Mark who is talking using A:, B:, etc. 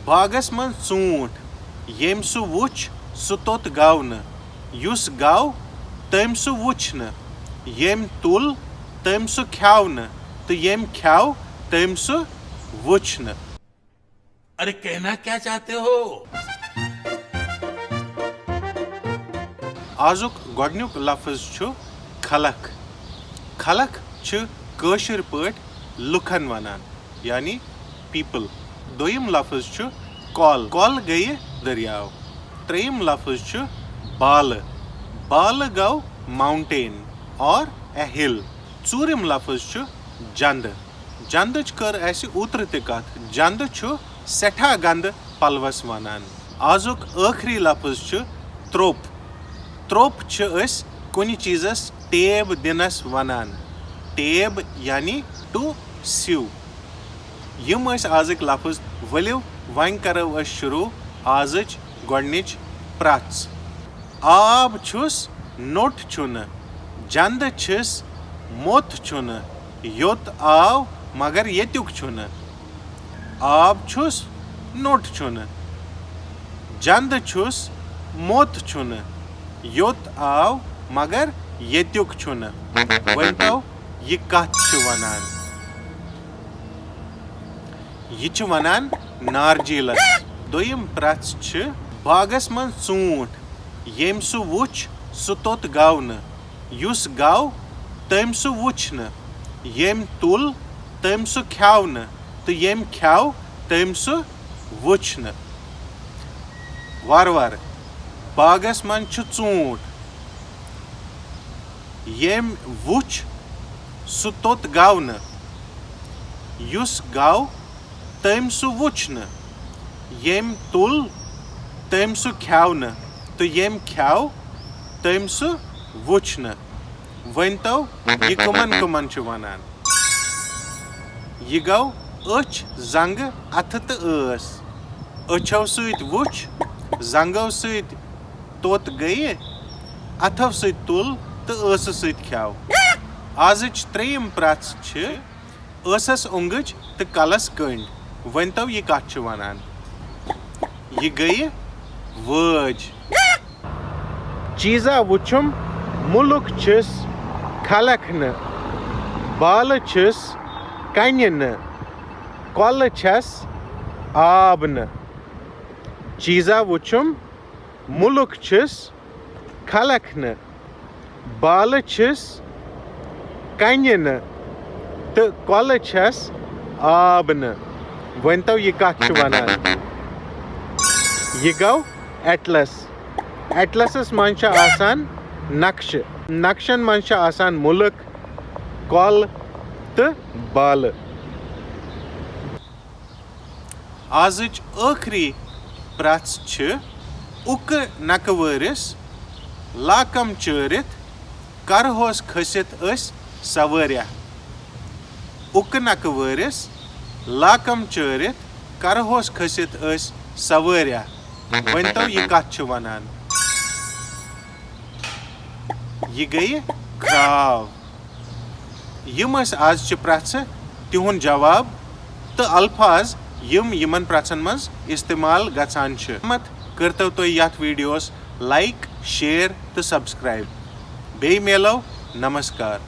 A: बागस मन ऊंट येम सु वुच सु तोत गाव न युस गाव तम सु वुच न येम तुल तम सु ख्याव न तो येम ख्याव तम सु वुच न।
B: अरे कहना क्या चाहते हो?
A: आजुक गोडन्युक लफ्ज छु खलक। खलक छु कशिर पट लुखन वनान यानी पीपल। दोयम लफ्ज छु कॉल। कॉल गई दरियाव। त्रेयम लफ्ज छु बाल। बाल गौ माउंटेन और ए हिल। चूरिम लफ्ज छु जंद। जंदच कर ऐसे उतर ते कथ। जंद छु सेठा गंद पलवस वनान। आजुक आखरी लफ्ज छु त्रोप। त्रोप छु अस कुनि चीजस टेब दिनस वनान। टेब यानी टू स्यू। यम आजक लफ्ज वलियो वन करो शुरू आजच गोडनिच प्रच। आब छुस नोट छुन। जंद छस मोत छुन योत आव मगर येत्युक छुन। आब छुस नोट छुन। जंद छुस मोत छुन योत आव मगर येत्युक छुन। वनतो ये कथ छु वनान। ये छु वनान नारजीलस। दोयम प्रच छु बागस मन ऊंट येम सु वुच सु तोत गाव न युस गाव तम सु वुच न येम तुल तम सु ख्याव न तो येम ख्याव तम सु वुच न। वार वार बागस मन छु ऊंट येम वुच सु तोत गाव न युस गाव तम सु वुच न येम तुल तम सु ख्याव न तो येम ख्याव तम सु वुच न। वनतो ये कमन कमन छु वनान। ये गौ अच जंग अथ तो अस। अछो सत वुच जंगो सत तोत गई अथव सत तुल तो अस सत ख्याव। आजच त्रेयम प्रच छ असस उंगच तो कलस कंड। वनतो ये कथ छु वनान। ये गई वज। चीजा वुचुम मुलुक छस खलक न बाल छस कन न कल छस आब न। चीजा वुचुम मुलुक छस खलक न बाल छस कन न तो कल छस आब न। वनतो ये कथ छु वनान। ये गौ एटलस। एटलसस मन छ आसान नक्श। नक्शन मन छ आसान मुल्क कल तो बाल। आजच आखरी प्रच छ उक नक वरिस लाकम चरित करहोस खसित अस सवरिया। उक नक वरिस लाकम चरित करहोस खसित अस सवरिया। वनतो ये कथ छु वनान। ये गई क्राव। यम आज प्रच तिहुन जवाब तो अल्फाज यम यमन प्रचन मज इस्तेमाल गचान छ। मत करतो तो यथ वीडियोस लाइक शेयर तो सब्सक्राइब। बे मेलो नमस्कार।